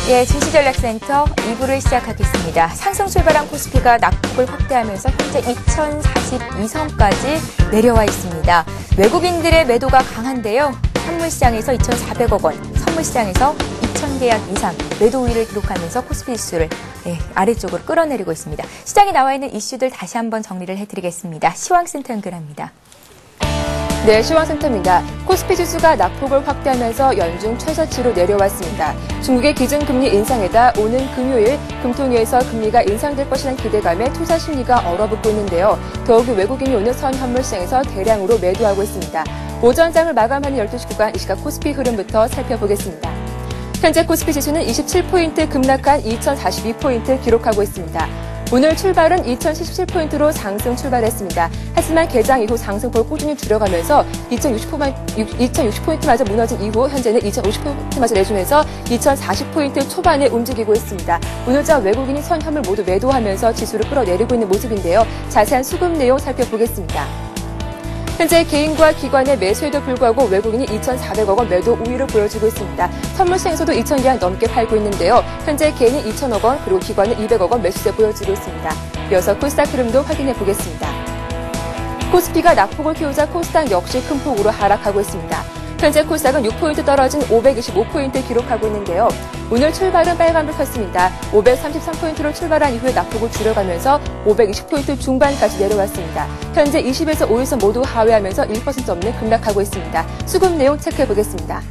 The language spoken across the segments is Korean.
예, 주식전략센터 2부를 시작하겠습니다. 상승 출발한 코스피가 낙폭을 확대하면서 현재 2042선까지 내려와 있습니다. 외국인들의 매도가 강한데요. 현물시장에서 2,400억 원, 선물시장에서 2,000계약 이상 매도 우위를 기록하면서 코스피 지수를 아래쪽으로 끌어내리고 있습니다. 시장에 나와 있는 이슈들 다시 한번 정리를 해드리겠습니다. 시황센터 연결합니다. 네, 시황센터입니다. 코스피 지수가 낙폭을 확대하면서 연중 최저치로 내려왔습니다. 중국의 기준금리 인상에다 오는 금요일 금통위에서 금리가 인상될 것이라는 기대감에 투자 심리가 얼어붙고 있는데요. 더욱이 외국인이 오늘 선 현물시장에서 대량으로 매도하고 있습니다. 오전장을 마감하는 12시 구간 이 시각 코스피 흐름부터 살펴보겠습니다. 현재 코스피 지수는 27포인트 급락한 2042포인트 기록하고 있습니다. 오늘 출발은 2077포인트로 상승 출발했습니다. 하지만 개장 이후 상승폭을 꾸준히 줄여가면서 2060포인트마저 무너진 이후 현재는 2050포인트마저 내주면서 2040포인트 초반에 움직이고 있습니다. 오늘자 외국인이 선현물 모두 매도하면서 지수를 끌어내리고 있는 모습인데요. 자세한 수급 내용 살펴보겠습니다. 현재 개인과 기관의 매수에도 불구하고 외국인이 2,400억 원 매도 우위를 보여주고 있습니다. 선물시장에서도 2,000계약 넘게 팔고 있는데요. 현재 개인이 2,000억 원 그리고 기관은 200억 원 매수세 보여주고 있습니다. 이어서 코스닥 흐름도 확인해 보겠습니다. 코스피가 낙폭을 키우자 코스닥 역시 큰 폭으로 하락하고 있습니다. 현재 코스닥은 6포인트 떨어진 525포인트 기록하고 있는데요. 오늘 출발은 빨간불 켰습니다. 533포인트로 출발한 이후에 낙폭을 줄여가면서 520포인트 중반까지 내려왔습니다. 현재 20에서 5일선 모두 하회하면서 1% 넘는 급락하고 있습니다. 수급 내용 체크해보겠습니다.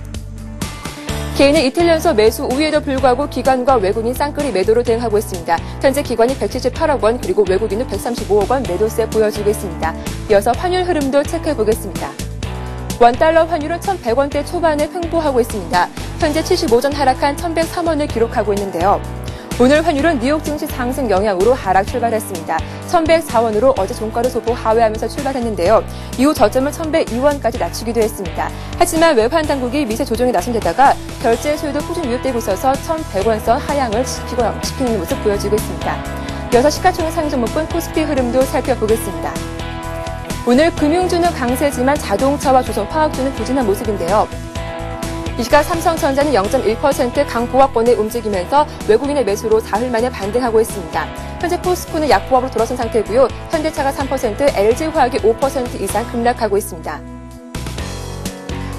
개인의 이틀 연속 매수 우위에도 불구하고 기관과 외국인 쌍끌이 매도로 대응하고 있습니다. 현재 기관이 178억 원 그리고 외국인은 135억 원 매도세 보여주고 있습니다. 이어서 환율 흐름도 체크해보겠습니다. 원달러 환율은 1,100원대 초반에 횡보하고 있습니다. 현재 75전 하락한 1,103원을 기록하고 있는데요. 오늘 환율은 뉴욕 증시 상승 영향으로 하락 출발했습니다. 1,104원으로 어제 종가를 소폭 하회하면서 출발했는데요. 이후 저점을 1,102원까지 낮추기도 했습니다. 하지만 외환 당국이 미세 조정에 나선 데다가 결제 수요도 꾸준히 유입되고 있어서 1,100원선 하향을 시키는 모습 보여지고 있습니다. 이어서 시가총액 상위 종목군 코스피 흐름도 살펴보겠습니다. 오늘 금융주는 강세지만 자동차와 조선화학주는 부진한 모습인데요. 이 시각 삼성전자는 0.1% 강보합권에 움직이면서 외국인의 매수로 사흘 만에 반등하고 있습니다. 현재 포스코는 약보합으로 돌아선 상태고요. 현대차가 3%, LG화학이 5% 이상 급락하고 있습니다.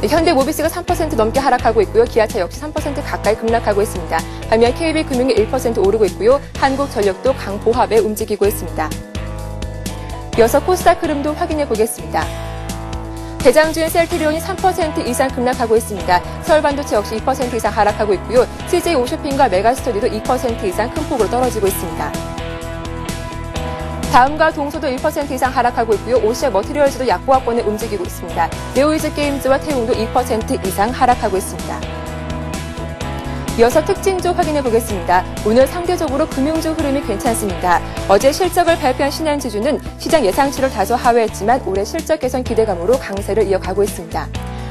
현대모비스가 3% 넘게 하락하고 있고요. 기아차 역시 3% 가까이 급락하고 있습니다. 반면 KB금융이 1% 오르고 있고요. 한국전력도 강보합에 움직이고 있습니다. 이어서 코스닥 흐름도 확인해 보겠습니다. 대장주인 셀트리온이 3% 이상 급락하고 있습니다. 서울반도체 역시 2% 이상 하락하고 있고요. CJ오쇼핑과 메가스터디도 2% 이상 큰 폭으로 떨어지고 있습니다. 다음과 동소도 1% 이상 하락하고 있고요. 오시아 머티리얼즈도 약보합권에 움직이고 있습니다. 네오이즈 게임즈와 태웅도 2% 이상 하락하고 있습니다. 이어서 특징주 확인해 보겠습니다. 오늘 상대적으로 금융주 흐름이 괜찮습니다. 어제 실적을 발표한 신한지주는 시장 예상치를 다소 하회했지만 올해 실적 개선 기대감으로 강세를 이어가고 있습니다.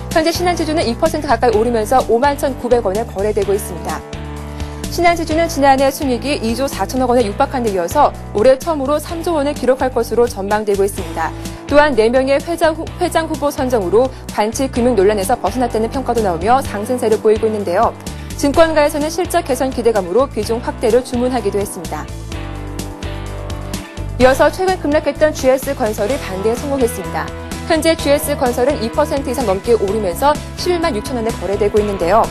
현재 신한지주는 2% 가까이 오르면서 51,900원에 거래되고 있습니다. 신한지주는 지난해 순이익이 2조 4천억 원에 육박한 데 이어서 올해 처음으로 3조 원을 기록할 것으로 전망되고 있습니다. 또한 4명의 회장 후보 선정으로 관치 금융 논란에서 벗어났다는 평가도 나오며 상승세를 보이고 있는데요. 증권가에서는 실적 개선 기대감으로 비중 확대를 주문하기도 했습니다. 이어서 최근 급락했던 GS건설이 반등에 성공했습니다. 현재 GS건설은 2% 이상 넘게 오르면서 11만 6천 원에 거래되고 있는데요.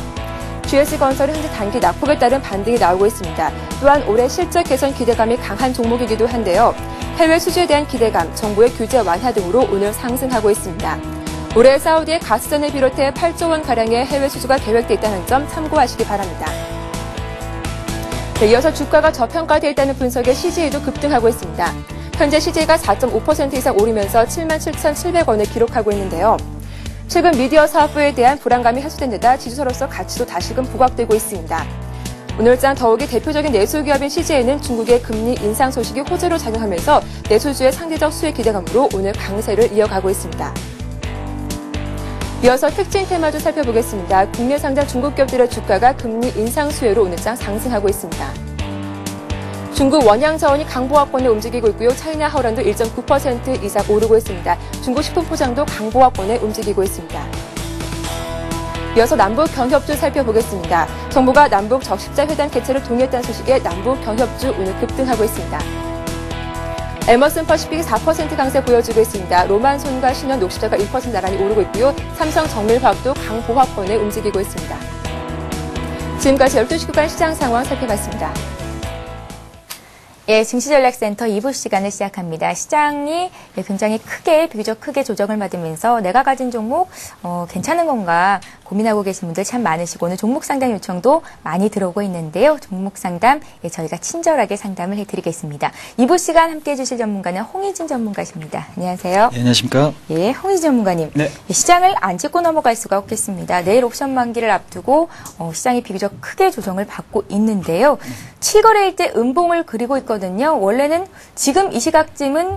GS건설은 현재 단기 낙폭에 따른 반등이 나오고 있습니다. 또한 올해 실적 개선 기대감이 강한 종목이기도 한데요. 해외 수주에 대한 기대감, 정부의 규제 완화 등으로 오늘 상승하고 있습니다. 올해 사우디의 가스전을 비롯해 8조 원가량의 해외 수주가 계획돼 있다는 점 참고하시기 바랍니다. 네, 이어서 주가가 저평가돼 있다는 분석에 CJ도 급등하고 있습니다. 현재 CJ가 4.5% 이상 오르면서 77,700원을 기록하고 있는데요. 최근 미디어 사업부에 대한 불안감이 해소된 데다 지주사로서 가치도 다시금 부각되고 있습니다. 오늘장 더욱이 대표적인 내수기업인 CJ는 중국의 금리 인상 소식이 호재로 작용하면서 내수주의 상대적 수혜 기대감으로 오늘 강세를 이어가고 있습니다. 이어서 특징 테마도 살펴보겠습니다. 국내 상장 중국 기업들의 주가가 금리 인상 수혜로 오늘장 상승하고 있습니다. 중국 원양자원이 강보합권에 움직이고 있고요. 차이나 하오란도 1.9% 이상 오르고 있습니다. 중국 식품포장도 강보합권에 움직이고 있습니다. 이어서 남북 경협주 살펴보겠습니다. 정부가 남북 적십자 회담 개최를 동의했다는 소식에 남북 경협주 오늘 급등하고 있습니다. 에머슨 퍼시픽이 4% 강세 보여주고 있습니다. 로만손과 신현 녹십자가 1% 나란히 오르고 있고요. 삼성 정밀화학도 강보합권에 움직이고 있습니다. 지금까지 12시 구간 시장 상황 살펴봤습니다. 예, 증시전략센터 2부 시간을 시작합니다. 시장이 굉장히 비교적 크게 조정을 받으면서 내가 가진 종목 괜찮은 건가 고민하고 계신 분들 참 많으시고 오늘 종목 상담 요청도 많이 들어오고 있는데요. 종목 상담 저희가 친절하게 상담을 해드리겠습니다. 2부 시간 함께해 주실 전문가는 홍희진 전문가십니다. 안녕하세요. 네, 안녕하십니까. 예, 홍희진 전문가님. 네. 시장을 안 짚고 넘어갈 수가 없겠습니다. 내일 옵션 만기를 앞두고 시장이 비교적 크게 조정을 받고 있는데요. 7거래일 때 음봉을 그리고 있거든요. 원래는 지금 이 시각쯤은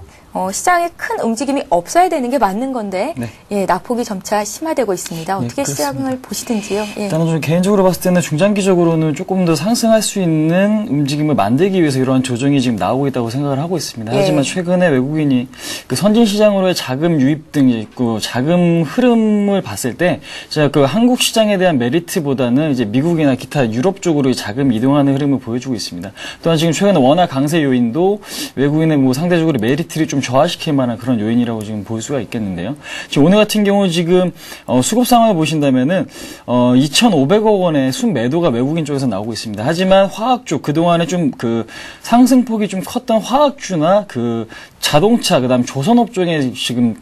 시장에 큰 움직임이 없어야 되는 게 맞는 건데 네. 예, 낙폭이 점차 심화되고 있습니다. 어떻게 시장을 보시든지요? 예. 일단은 좀 개인적으로 봤을 때는 중장기적으로는 조금 더 상승할 수 있는 움직임을 만들기 위해서 이러한 조정이 지금 나오고 있다고 생각을 하고 있습니다. 예. 하지만 최근에 외국인이 그 선진 시장으로의 자금 유입 등이 있고 자금 흐름을 봤을 때 제가 그 한국 시장에 대한 메리트보다는 이제 미국이나 기타 유럽 쪽으로 자금 이동하는 흐름을 보여주고 있습니다. 또한 지금 최근에 원화 강세 요인도 외국인의 뭐 상대적으로 메리트를 좀 저하시킬 만한 그런 요인이라고 지금 볼 수가 있겠는데요. 지금 오늘 같은 경우 지금 수급 상황을 보신다면은 2,500억 원의 순매도가 외국인 쪽에서 나오고 있습니다. 하지만 화학 쪽 그동안에 좀 그 상승폭이 좀 컸던 화학주나 그 자동차 그다음 조선업 쪽에 지금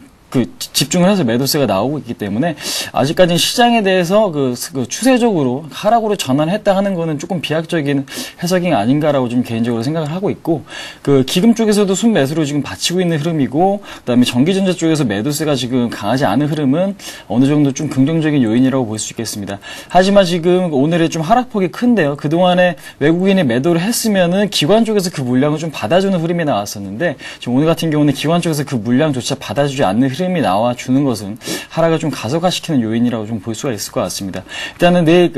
집중을 해서 매도세가 나오고 있기 때문에 아직까지는 시장에 대해서 그 추세적으로 하락으로 전환했다 하는 거는 조금 비약적인 해석이 아닌가라고 좀 개인적으로 생각을 하고 있고 그 기금 쪽에서도 순매수로 지금 받치고 있는 흐름이고 그다음에 전기전자 쪽에서 매도세가 지금 강하지 않은 흐름은 어느 정도 좀 긍정적인 요인이라고 볼 수 있겠습니다. 하지만 지금 오늘의 좀 하락폭이 큰데요. 그동안에 외국인이 매도를 했으면은 기관 쪽에서 그 물량을 좀 받아주는 흐름이 나왔었는데 지금 오늘 같은 경우는 기관 쪽에서 그 물량조차 받아주지 않는 흐름이 나와주는 것은 하락을 좀 가속화시키는 요인이라고 좀 볼 수가 있을 것 같습니다. 일단은 내일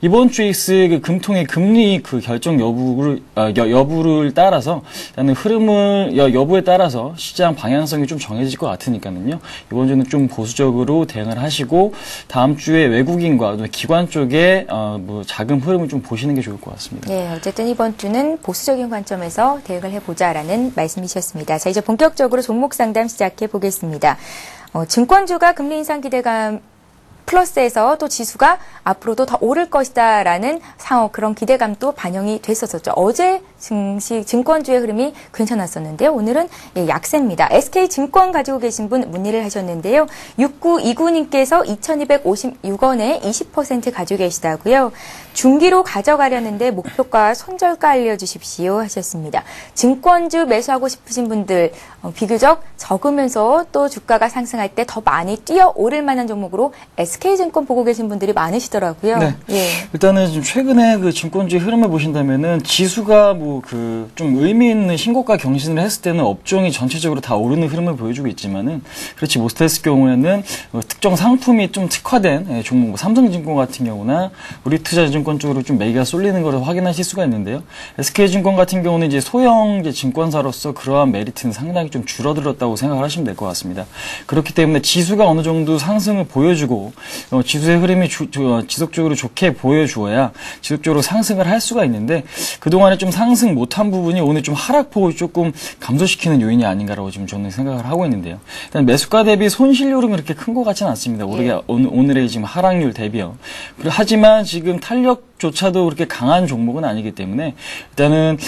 이번 주에 있을 그 금통의 금리 그 결정 여부를 따라서 일단은 여부에 따라서 시장 방향성이 좀 정해질 것 같으니까는요. 이번 주는 좀 보수적으로 대응을 하시고 다음 주에 외국인과 기관 쪽에 뭐 자금 흐름을 좀 보시는 게 좋을 것 같습니다. 네, 어쨌든 이번 주는 보수적인 관점에서 대응을 해보자라는 말씀이셨습니다. 자, 이제 본격적으로 종목 상담 시작해 보겠습니다. 증권주가 금리 인상 기대감 플러스에서 또 지수가 앞으로도 더 오를 것이다라는 그런 기대감도 반영이 됐었죠. 어제 증권주의 흐름이 괜찮았었는데요. 오늘은 약세입니다. SK증권 가지고 계신 분 문의를 하셨는데요. 6929님께서 2256원에 20% 가지고 계시다고요. 중기로 가져가려는데 목표가 손절가 알려주십시오 하셨습니다. 증권주 매수하고 싶으신 분들 비교적 적으면서 또 주가가 상승할 때 더 많이 뛰어오를 만한 종목으로 SK증권 보고 계신 분들이 많으시더라고요. 네. 예. 일단은 좀 최근에 그 증권주의 흐름을 보신다면은 지수가 뭐 좀 의미 있는 신고가 경신을 했을 때는 업종이 전체적으로 다 오르는 흐름을 보여주고 있지만은 그렇지 못했을 경우에는 특정 상품이 좀 특화된 종목, 뭐 삼성증권 같은 경우나 우리투자증권 쪽으로 좀 매기가 쏠리는 것을 확인하실 수가 있는데요. SK증권 같은 경우는 이제 소형 증권사로서 그러한 메리트는 상당히 좀 줄어들었다고 생각을 하시면 될 것 같습니다. 그렇기 때문에 지수가 어느 정도 상승을 보여주고 지수의 흐름이 지속적으로 좋게 보여주어야 지속적으로 상승을 할 수가 있는데 그동안에 좀 상승 못한 부분이 오늘 좀 하락폭을 조금 감소시키는 요인이 아닌가라고 지금 저는 생각을 하고 있는데요. 일단 매수가 대비 손실률은 그렇게 큰 것 같지는 않습니다. 우리가 오늘의 지금 하락률 대비요. 하지만 지금 탄력조차도 그렇게 강한 종목은 아니기 때문에 일단은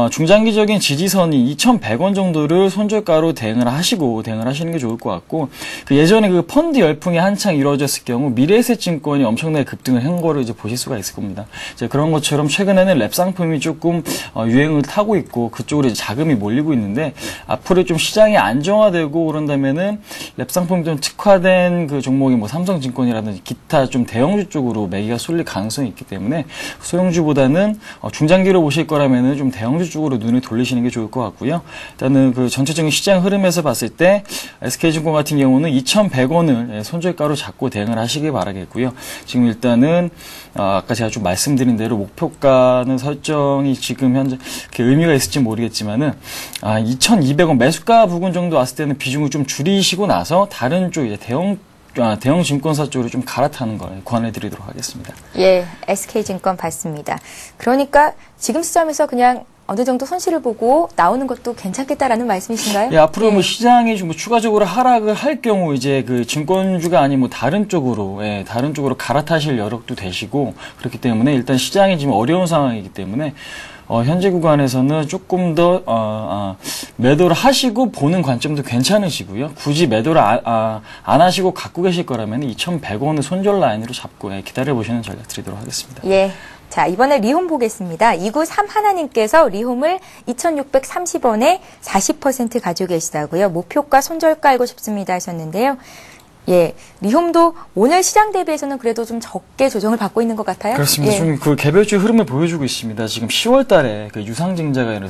중장기적인 지지선이 2,100원 정도를 손절가로 대응을 하시는 게 좋을 것 같고 예전에 그 펀드 열풍이 한창 이루어졌을 경우 미래에셋증권이 엄청나게 급등을 한 거를 이제 보실 수가 있을 겁니다. 이제 그런 것처럼 최근에는 랩 상품이 조금 유행을 타고 있고 그쪽으로 이제 자금이 몰리고 있는데 앞으로 좀 시장이 안정화되고 그런다면은 랩 상품 좀 특화된 그 종목이 뭐 삼성증권이라든지 기타 좀 대형주 쪽으로 매기가 쏠릴 가능성이 있기 때문에 소형주보다는 중장기로 보실 거라면은 좀 대형주 쪽으로 눈을 돌리시는 게 좋을 것 같고요. 일단은 그 전체적인 시장 흐름에서 봤을 때 SK증권 같은 경우는 2,100원을 손절가로 잡고 대응을 하시길 바라겠고요. 지금 일단은 아까 제가 좀 말씀드린 대로 목표가는 설정이 지금 현재 의미가 있을지 모르겠지만은 2,200원 매수가 부근 정도 왔을 때는 비중을 좀 줄이시고 나서 다른 쪽 이제 대형 대형 증권사 쪽으로 좀 갈아타는 걸 권해드리도록 하겠습니다. 예, SK증권 봤습니다. 그러니까 지금 시점에서 그냥 어느 정도 손실을 보고 나오는 것도 괜찮겠다라는 말씀이신가요? 예, 앞으로 뭐 시장이 좀 추가적으로 하락을 할 경우 이제 그 증권주가 아닌 뭐 다른 쪽으로 갈아타실 여력도 되시고 그렇기 때문에 일단 시장이 지금 어려운 상황이기 때문에 현재 구간에서는 조금 더 매도를 하시고 보는 관점도 괜찮으시고요. 굳이 매도를 안 하시고 갖고 계실 거라면 2,100원을 손절 라인으로 잡고 기다려보시는 전략 드리도록 하겠습니다. 예. 자, 이번에 리홈 보겠습니다. 2931님께서 리홈을 2,630원에 40% 가지고 계시다고요. 목표가 손절가 알고 싶습니다 하셨는데요. 예, 리홈도 오늘 시장 대비해서는 그래도 좀 적게 조정을 받고 있는 것 같아요. 그렇습니다. 예. 좀 그 개별주 흐름을 보여주고 있습니다. 지금 10월 달에 그 유상증자를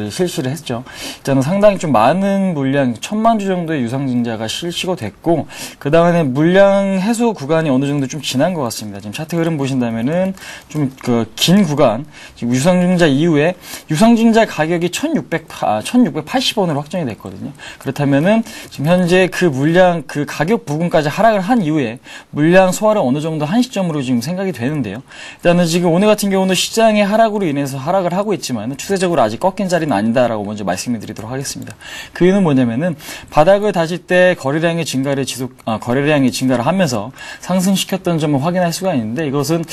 실시를 했죠. 일단은 상당히 좀 많은 물량, 1,000만 주 정도의 유상증자가 실시가 됐고, 그 다음에 물량 해소 구간이 어느 정도 좀 지난 것 같습니다. 지금 차트 흐름 보신다면은 좀 그 긴 구간, 지금 유상증자 이후에 유상증자 가격이 1,680원으로 확정이 됐거든요. 그렇다면은 지금 현재 그 물량 그 가격 부분까지 하락을 한 이후에 물량 소화를 어느 정도 한 시점으로 지금 생각이 되는데요. 일단은 지금 오늘 같은 경우는 시장의 하락으로 인해서 하락을 하고 있지만 추세적으로 아직 꺾인 자리는 아니다라고 먼저 말씀을 드리도록 하겠습니다. 그 이유는 뭐냐면은 바닥을 다질 때 거래량의 증가를 하면서 상승시켰던 점을 확인할 수가 있는데 이것은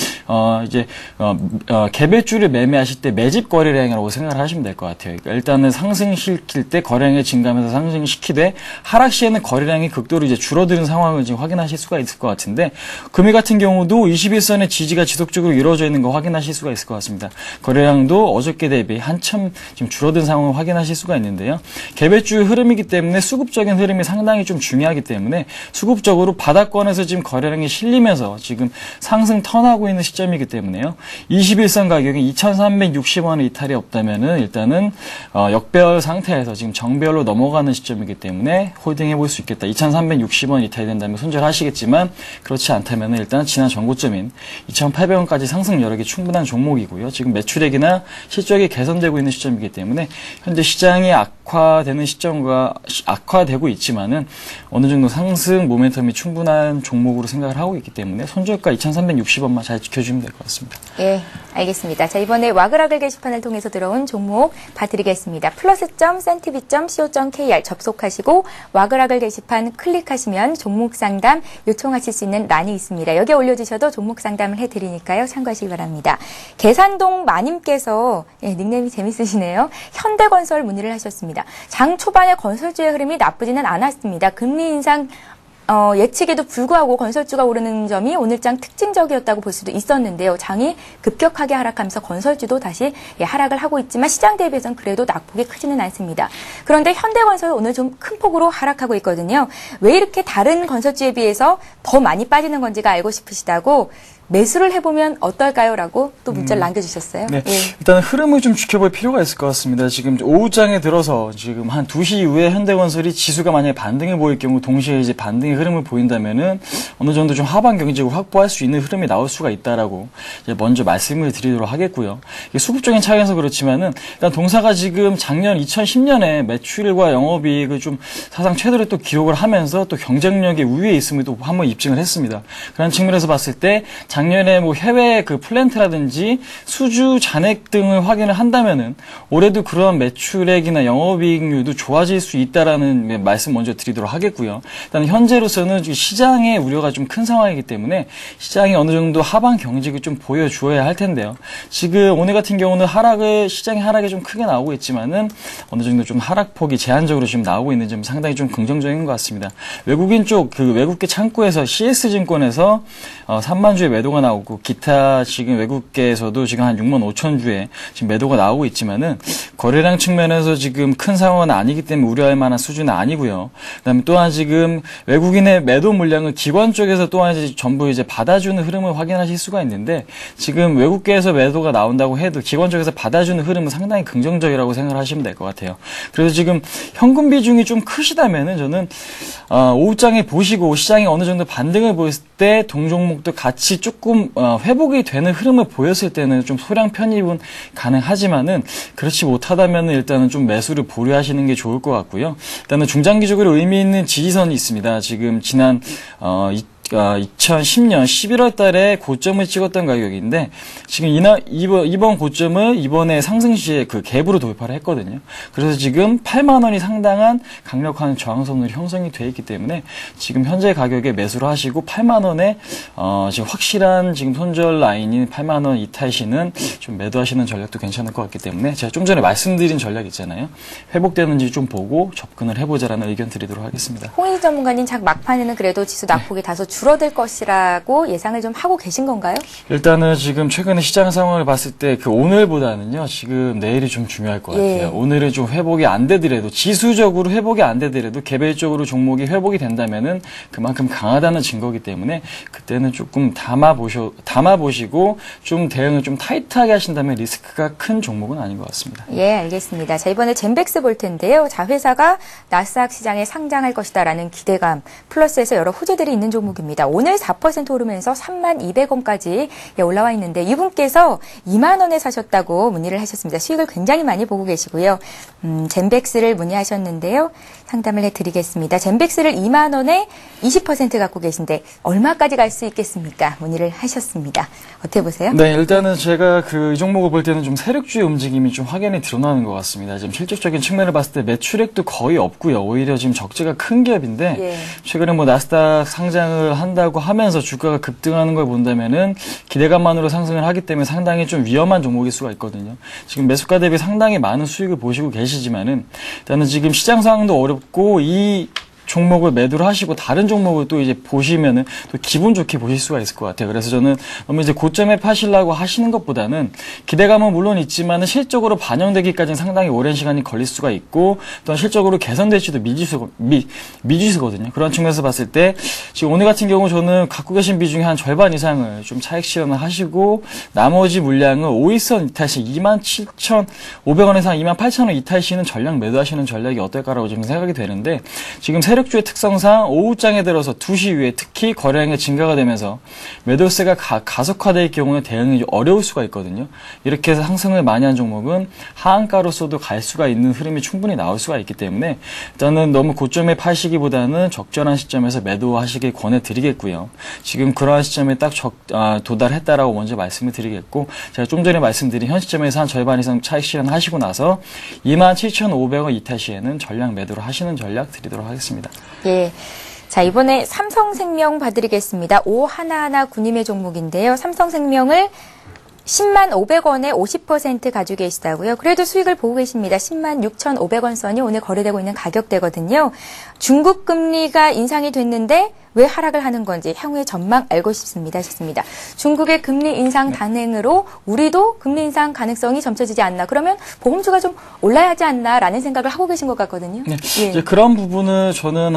개별주를 매매하실 때 매집 거래량이라고 생각을 하시면 될 것 같아요. 그러니까 일단은 상승시킬 때 거래량이 증가하면서 상승시키되 하락 시에는 거래량이 극도로 이제 줄어드는 상황을 지금 확인하실 수가 있을 것 같은데 금일 같은 경우도 21선의 지지가 지속적으로 이루어져 있는 거 확인하실 수가 있을 것 같습니다. 거래량도 어저께 대비 한참 지금 줄어든 상황을 확인하실 수가 있는데요. 개별주의 흐름이기 때문에 수급적인 흐름이 상당히 좀 중요하기 때문에 수급적으로 바닥권에서 지금 거래량이 실리면서 지금 상승 턴하고 있는 시점이기 때문에요. 21선 가격이 2,360원의 이탈이 없다면은 일단은 역배열 상태에서 지금 정배열로 넘어가는 시점이기 때문에 홀딩해 볼 수 있겠다. 2,360원 이탈이 된다면 손절하시겠지만 그렇지 않다면 일단 지난 전고점인 2,800원까지 상승 여력이 충분한 종목이고요. 지금 매출액이나 실적이 개선되고 있는 시점이기 때문에 현재 시장이 악화되고 있지만은 어느 정도 상승 모멘텀이 충분한 종목으로 생각을 하고 있기 때문에 손절가 2,360원만 잘 지켜주면 될 것 같습니다. 예, 알겠습니다. 자, 이번에 와그라글 게시판을 통해서 들어온 종목 봐드리겠습니다. plus.cntv.co.kr 접속하시고 와그라글 게시판 클릭하시면 종목 상담 요청하실 수 있는 란이 있습니다. 여기에 올려주셔도 종목 상담을 해드리니까요. 참고하시기 바랍니다. 계산동 마님께서 닉네임이 재밌으시네요. 현대건설 문의를 하셨습니다. 장 초반에 건설주의 흐름이 나쁘지는 않았습니다. 금리 인상 예측에도 불구하고 건설주가 오르는 점이 오늘장 특징적이었다고 볼 수도 있었는데요. 장이 급격하게 하락하면서 건설주도 다시 하락을 하고 있지만 시장 대비해서는 그래도 낙폭이 크지는 않습니다. 그런데 현대건설 오늘 좀 큰 폭으로 하락하고 있거든요. 왜 이렇게 다른 건설주에 비해서 더 많이 빠지는 건지가 알고 싶으시다고 매수를 해보면 어떨까요? 라고 또 문자를 남겨주셨어요. 네. 예. 일단 흐름을 좀 지켜볼 필요가 있을 것 같습니다. 지금 오후장에 들어서 지금 한 2시 이후에 현대건설이 지수가 만약에 반등해 보일 경우 동시에 이제 반등의 흐름을 보인다면은 어느 정도 좀 하반 경직을 확보할 수 있는 흐름이 나올 수가 있다라고 이제 먼저 말씀을 드리도록 하겠고요. 이게 수급적인 차이에서 그렇지만은 일단 동사가 지금 작년 2010년에 매출과 영업이익을 좀 사상 최대로 또 기록을 하면서 또 경쟁력의 우위에 있음을 또 한번 입증을 했습니다. 그런 측면에서 봤을 때 작년에 뭐 해외 그 플랜트라든지 수주 잔액 등을 확인을 한다면은 올해도 그러한 매출액이나 영업이익률도 좋아질 수 있다라는 말씀 먼저 드리도록 하겠고요. 일단 현재로서는 시장의 우려가 좀 큰 상황이기 때문에 시장이 어느 정도 하반 경직을 좀 보여주어야 할 텐데요. 지금 오늘 같은 경우는 시장의 하락이 좀 크게 나오고 있지만은 어느 정도 좀 하락폭이 제한적으로 지금 나오고 있는 점이 상당히 좀 긍정적인 것 같습니다. 외국인 쪽 그 외국계 창구에서 CS증권에서 3만 주의 매도가 나오고 기타 지금 외국계에서도 지금 한 6만 5천 주에 지금 매도가 나오고 있지만은 거래량 측면에서 지금 큰 상황은 아니기 때문에 우려할 만한 수준은 아니고요. 그다음에 또한 지금 외국인의 매도 물량을 기관 쪽에서 또한 이제 전부 이제 받아주는 흐름을 확인하실 수가 있는데 지금 외국계에서 매도가 나온다고 해도 기관 쪽에서 받아주는 흐름은 상당히 긍정적이라고 생각을 하시면 될 것 같아요. 그래서 지금 현금 비중이 좀 크시다면은 저는 오후장에 보시고 시장이 어느 정도 반등을 보였을 때 동종목도 같이 쭉 조금 회복이 되는 흐름을 보였을 때는 좀 소량 편입은 가능하지만은 그렇지 못하다면은 일단은 좀 매수를 보류하시는 게 좋을 것 같고요. 일단은 중장기적으로 의미 있는 지지선이 있습니다. 지금 지난 2010년 11월 달에 고점을 찍었던 가격인데 지금 이번 고점을 이번에 상승 시에 그 갭으로 돌파를 했거든요. 그래서 지금 8만 원이 상당한 강력한 저항선으로 형성이 되어 있기 때문에 지금 현재 가격에 매수를 하시고 8만 원에 지금 확실한 지금 손절 라인인 8만 원 이탈시는 좀 매도하시는 전략도 괜찮을 것 같기 때문에 제가 좀 전에 말씀드린 전략 있잖아요. 회복되는지 좀 보고 접근을 해보자라는 의견 드리도록 하겠습니다. 홍인식 전문가님 막판에는 그래도 지수 낙폭이 다소 줄어들 것이라고 예상을 좀 하고 계신 건가요? 일단은 지금 최근에 시장 상황을 봤을 때 그 오늘보다는요, 지금 내일이 좀 중요할 것 같아요. 예. 오늘은 좀 회복이 안 되더라도, 지수적으로 회복이 안 되더라도 개별적으로 종목이 회복이 된다면은 그만큼 강하다는 증거이기 때문에 그때는 조금 담아보시고 좀 대응을 좀 타이트하게 하신다면 리스크가 큰 종목은 아닌 것 같습니다. 예, 알겠습니다. 자, 이번에 젠백스 볼 텐데요. 자, 회사가 나스닥 시장에 상장할 것이다라는 기대감 플러스에서 여러 호재들이 있는 종목입니다. 오늘 4% 오르면서 32,200원까지 올라와 있는데 이분께서 2만 원에 사셨다고 문의를 하셨습니다. 수익을 굉장히 많이 보고 계시고요. 젠백스를 문의하셨는데요. 상담을 해드리겠습니다. 젠백스를 2만 원에 20% 갖고 계신데 얼마까지 갈 수 있겠습니까? 문의를 하셨습니다. 어떻게 보세요? 네, 일단은 제가 이 종목을 볼 때는 좀 세력주의 움직임이 좀 확연히 드러나는 것 같습니다. 지금 실질적인 측면을 봤을 때 매출액도 거의 없고요. 오히려 지금 적재가 큰 기업인데 예. 최근에 뭐 나스닥 상장을 한다고 하면서 주가가 급등하는 걸 본다면은 기대감만으로 상승을 하기 때문에 상당히 좀 위험한 종목일 수가 있거든요. 지금 매수가 대비 상당히 많은 수익을 보시고 계시지만은 일단은 지금 시장 상황도 어렵고 이 종목을 매도를 하시고 다른 종목을 또 이제 보시면은 또 기분 좋게 보실 수가 있을 것 같아요. 그래서 저는 너무 이제 고점에 파시려고 하시는 것보다는 기대감은 물론 있지만은 실적으로 반영되기까지는 상당히 오랜 시간이 걸릴 수가 있고 또한 실적으로 개선될지도 미지수거든요. 그런 측면에서 봤을 때 지금 오늘 같은 경우 저는 갖고 계신 비중의 한 절반 이상을 좀 차익 실현을 하시고 나머지 물량을 5일선 이탈시 27,500원 이상 28,000원 이탈시는 전략 매도하시는 전략이 어떨까라고 지금 생각이 되는데 지금 세력주의 특성상 오후장에 들어서 2시 이후에 특히 거래량이 증가가 되면서 매도세가 가속화될 경우에 대응이 좀 어려울 수가 있거든요. 이렇게 해서 상승을 많이 한 종목은 하한가로서도 갈 수가 있는 흐름이 충분히 나올 수가 있기 때문에 일단은 너무 고점에 파시기보다는 적절한 시점에서 매도하시길 권해드리겠고요. 지금 그러한 시점에 딱 도달했다라고 먼저 말씀을 드리겠고 제가 좀 전에 말씀드린 현 시점에서 한 절반 이상 차익 실현하시고 나서 27,500원 이탈 시에는 전략 매도를 하시는 전략 드리도록 하겠습니다. 예. 자, 이번에 삼성생명 봐드리겠습니다. 5119님의 종목인데요. 삼성생명을 10만 500원에 50% 가지고 계시다고요. 그래도 수익을 보고 계십니다. 10만 6,500원 선이 오늘 거래되고 있는 가격대거든요. 중국 금리가 인상이 됐는데 왜 하락을 하는 건지 향후의 전망 알고 싶습니다 하셨습니다. 중국의 금리 인상 단행으로 우리도 금리 인상 가능성이 점쳐지지 않나. 그러면 보험주가 좀 올라야 하지 않나라는 생각을 하고 계신 것 같거든요. 네. 예. 이제 그런 부분은 저는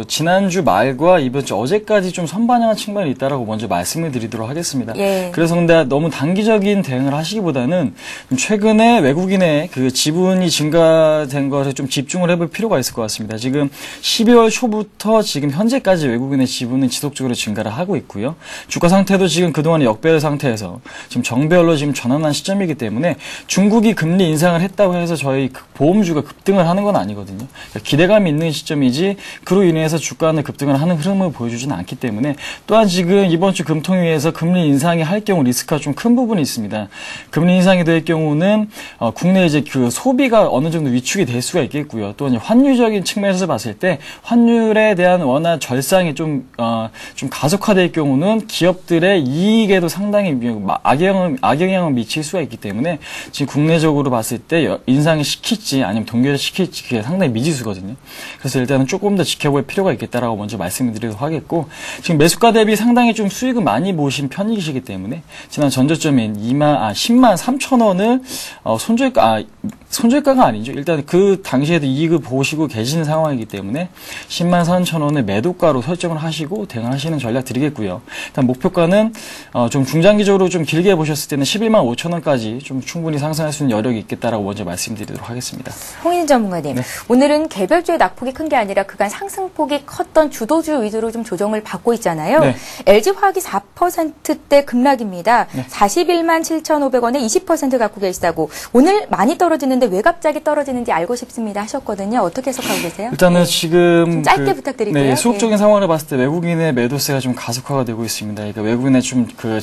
지난주 말과 이번 주 어제까지 좀 선반영한 측면이 있다라고 먼저 말씀을 드리도록 하겠습니다. 예. 그래서 근데 너무 단기적인 대응을 하시기보다는 최근에 외국인의 그 지분이 증가된 것에 좀 집중을 해볼 필요가 있을 것 같습니다. 지금 12월 초부터 지금 현재까지 외국인의 지분은 지속적으로 증가를 하고 있고요. 주가 상태도 지금 그동안의 역배열 상태에서 지금 정배열로 지금 전환한 시점이기 때문에 중국이 금리 인상을 했다고 해서 저희 보험주가 급등을 하는 건 아니거든요. 그러니까 기대감이 있는 시점이지 그로 인해서 주가는 급등을 하는 흐름을 보여주지는 않기 때문에 또한 지금 이번 주 금통위에서 금리 인상이 할 경우 리스크가 좀 큰 부분이 있습니다. 금리 인상이 될 경우는 국내 이제 그 소비가 어느 정도 위축이 될 수가 있겠고요. 또 이제 환율적인 측면에서 봤을 때 환율에 대한 워낙 절상이 좀 가속화될 경우는 기업들의 이익에도 상당히 악영향을 미칠 수가 있기 때문에 지금 국내적으로 봤을 때 인상을 시킬지 아니면 동결을 시킬지 그게 상당히 미지수거든요. 그래서 일단은 조금 더 지켜볼 필요가 있겠다라고 먼저 말씀을 드리도록 하겠고 지금 매수가 대비 상당히 좀 수익을 많이 보신 편이시기 때문에 때문에 지난 전저점인 10만 3천 원을 손절가가 아니죠. 일단 그 당시에도 이익을 보시고 계시는 상황이기 때문에 10만 3천 원을 매도가로 설정을 하시고 대응하시는 전략 드리겠고요. 일단 목표가는 좀 중장기적으로 좀 길게 보셨을 때는 11만 5천 원까지 좀 충분히 상승할 수 있는 여력이 있겠다라고 먼저 말씀드리도록 하겠습니다. 홍인진 전문가님, 네. 오늘은 개별주의 낙폭이 큰 게 아니라 그간 상승폭이 컸던 주도주 위주로 좀 조정을 받고 있잖아요. 네. LG화학이 4%대 급락입니다. 네. 41만 7,500원에 20% 갖고 계시다고. 오늘 많이 떨어지는데 왜 갑자기 떨어지는지 알고 싶습니다 하셨거든요. 어떻게 해석하고 계세요? 일단은 네. 지금 좀 짧게 부탁드릴게요. 네, 수급적인 상황을 봤을 때 외국인의 매도세가 좀 가속화가 되고 있습니다. 그러니까 외국인의 좀 그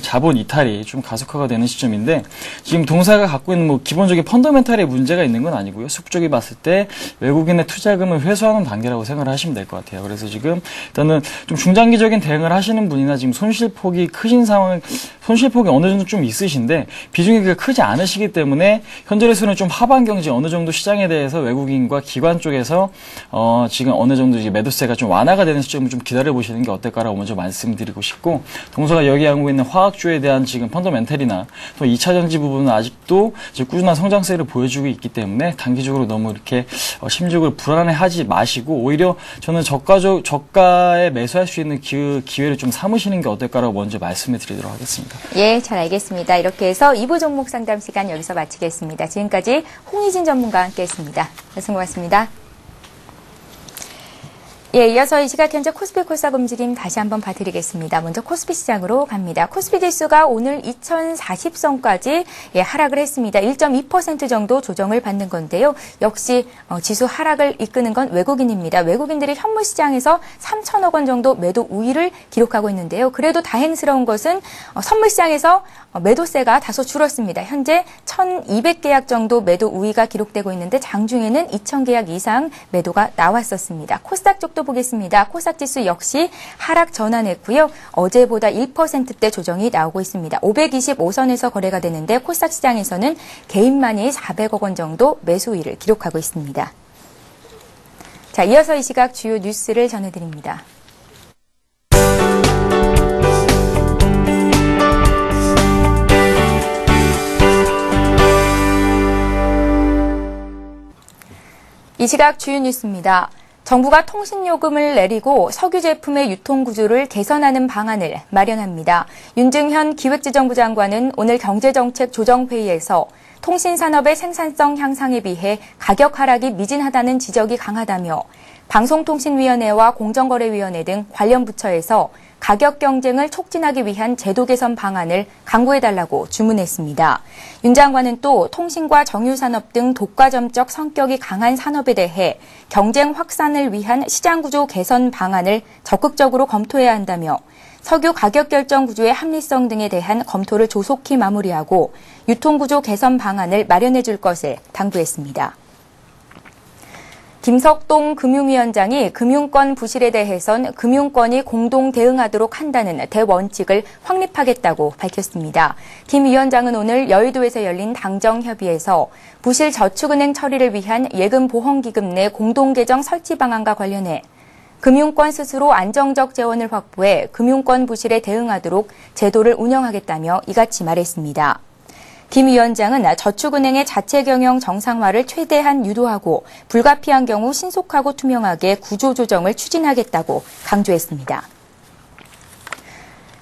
자본 이탈이 좀 가속화가 되는 시점인데 지금 동사가 갖고 있는 뭐 기본적인 펀더멘탈에 문제가 있는 건 아니고요. 수급적이 봤을 때 외국인의 투자금을 회수하는 단계라고 생각을 하시면 될 것 같아요. 그래서 지금 일단은 좀 중장기적인 대응을 하시는 분이나 지금 손실폭이 크신 상황, 손실폭이 어느 정도 좀 있으신데 비중이 그렇게 크지 않으시기 때문에 현재로서는 좀 하반 경제 어느 정도 시장에 대해서 외국인과 기관 쪽에서 지금 어느 정도 이제 매도세가 좀 완화가 되는 시점을 좀 기다려 보시는 게 어떨까라고 먼저 말씀드리고 싶고, 동서가 여기하고 있는 화학주에 대한 지금 펀더멘탈이나 또 2차 전지 부분은 아직도 이제 꾸준한 성장세를 보여주고 있기 때문에 단기적으로 너무 이렇게 심적으로 불안해하지 마시고 오히려 저는 저가에 매수할 수 있는 기회를 좀 삼으시는 게 어떨까라고 먼저 말씀을 드리도록 하겠습니다. 예, 잘 알겠습니다. 이렇게 해서 2부 종목 상담 시간 여기서 마치겠습니다. 지금까지 홍희진 전문가와 함께했습니다. 말씀 고맙습니다. 예, 이어서 이 시각 현재 코스피 코스닥 움직임 다시 한번 봐드리겠습니다. 먼저 코스피 시장으로 갑니다. 코스피 지수가 오늘 2040선까지 하락을 했습니다. 1.2% 정도 조정을 받는 건데요. 역시 지수 하락을 이끄는 건 외국인입니다. 외국인들이 현물 시장에서 3천억 원 정도 매도 우위를 기록하고 있는데요. 그래도 다행스러운 것은 선물 시장에서 매도세가 다소 줄었습니다. 현재 1,200계약 정도 매도 우위가 기록되고 있는데 장중에는 2,000계약 이상 매도가 나왔었습니다. 코스닥 쪽도 보겠습니다. 코스닥 지수 역시 하락 전환했고요. 어제보다 1%대 조정이 나오고 있습니다. 525선에서 거래가 되는데 코스닥 시장에서는 개인만이 400억 원 정도 매수 우위를 기록하고 있습니다. 자, 이어서 이 시각 주요 뉴스를 전해드립니다. 이 시각 주요 뉴스입니다. 정부가 통신요금을 내리고 석유 제품의 유통구조를 개선하는 방안을 마련합니다. 윤증현 기획재정부 장관은 오늘 경제정책조정회의에서 통신산업의 생산성 향상에 비해 가격 하락이 미진하다는 지적이 강하다며 방송통신위원회와 공정거래위원회 등 관련 부처에서 가격 경쟁을 촉진하기 위한 제도 개선 방안을 강구해달라고 주문했습니다. 윤 장관은 또 통신과 정유산업 등 독과점적 성격이 강한 산업에 대해 경쟁 확산을 위한 시장구조 개선 방안을 적극적으로 검토해야 한다며 석유 가격 결정 구조의 합리성 등에 대한 검토를 조속히 마무리하고 유통구조 개선 방안을 마련해 줄 것을 당부했습니다. 김석동 금융위원장이 금융권 부실에 대해선 금융권이 공동 대응하도록 한다는 대원칙을 확립하겠다고 밝혔습니다. 김 위원장은 오늘 여의도에서 열린 당정협의회에서 부실 저축은행 처리를 위한 예금보험기금 내 공동계정 설치 방안과 관련해 금융권 스스로 안정적 재원을 확보해 금융권 부실에 대응하도록 제도를 운영하겠다며 이같이 말했습니다. 김 위원장은 저축은행의 자체 경영 정상화를 최대한 유도하고 불가피한 경우 신속하고 투명하게 구조조정을 추진하겠다고 강조했습니다.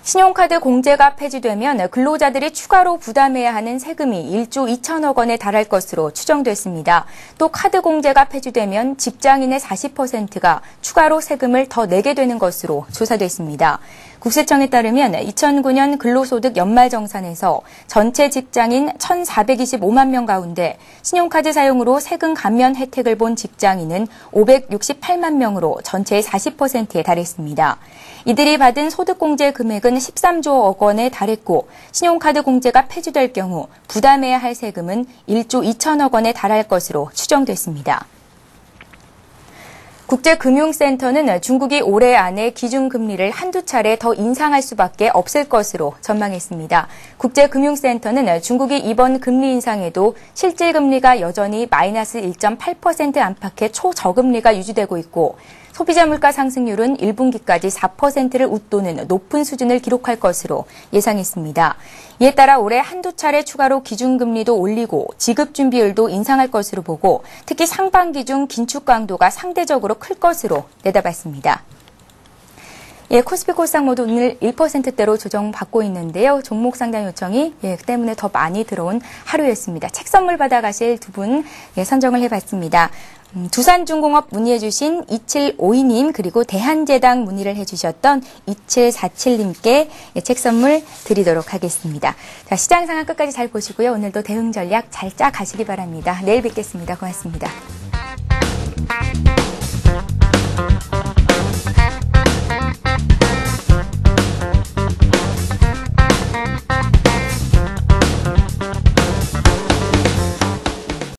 신용카드 공제가 폐지되면 근로자들이 추가로 부담해야 하는 세금이 1조 2천억 원에 달할 것으로 추정됐습니다. 또 카드 공제가 폐지되면 직장인의 40%가 추가로 세금을 더 내게 되는 것으로 조사됐습니다. 국세청에 따르면 2009년 근로소득 연말정산에서 전체 직장인 1,425만 명 가운데 신용카드 사용으로 세금 감면 혜택을 본 직장인은 568만 명으로 전체의 40%에 달했습니다. 이들이 받은 소득공제 금액은 13조억 원에 달했고 신용카드 공제가 폐지될 경우 부담해야 할 세금은 1조 2천억 원에 달할 것으로 추정됐습니다. 국제금융센터는 중국이 올해 안에 기준금리를 한두 차례 더 인상할 수밖에 없을 것으로 전망했습니다. 국제금융센터는 중국이 이번 금리 인상에도 실질금리가 여전히 마이너스 1.8% 안팎의 초저금리가 유지되고 있고 소비자 물가 상승률은 1분기까지 4%를 웃도는 높은 수준을 기록할 것으로 예상했습니다. 이에 따라 올해 한두 차례 추가로 기준금리도 올리고 지급준비율도 인상할 것으로 보고 특히 상반기 중 긴축 강도가 상대적으로 클 것으로 내다봤습니다. 예, 코스피 코스닥 모두 오늘 1%대로 조정받고 있는데요. 종목 상당 요청이 때문에 더 많이 들어온 하루였습니다. 책 선물 받아가실 두 분 선정을 해봤습니다. 두산중공업 문의해주신 2752님 그리고 대한제당 문의를 해주셨던 2747님께 책 선물 드리도록 하겠습니다. 자, 시장 상황 끝까지 잘 보시고요. 오늘도 대응 전략 잘 짜 가시기 바랍니다. 내일 뵙겠습니다. 고맙습니다.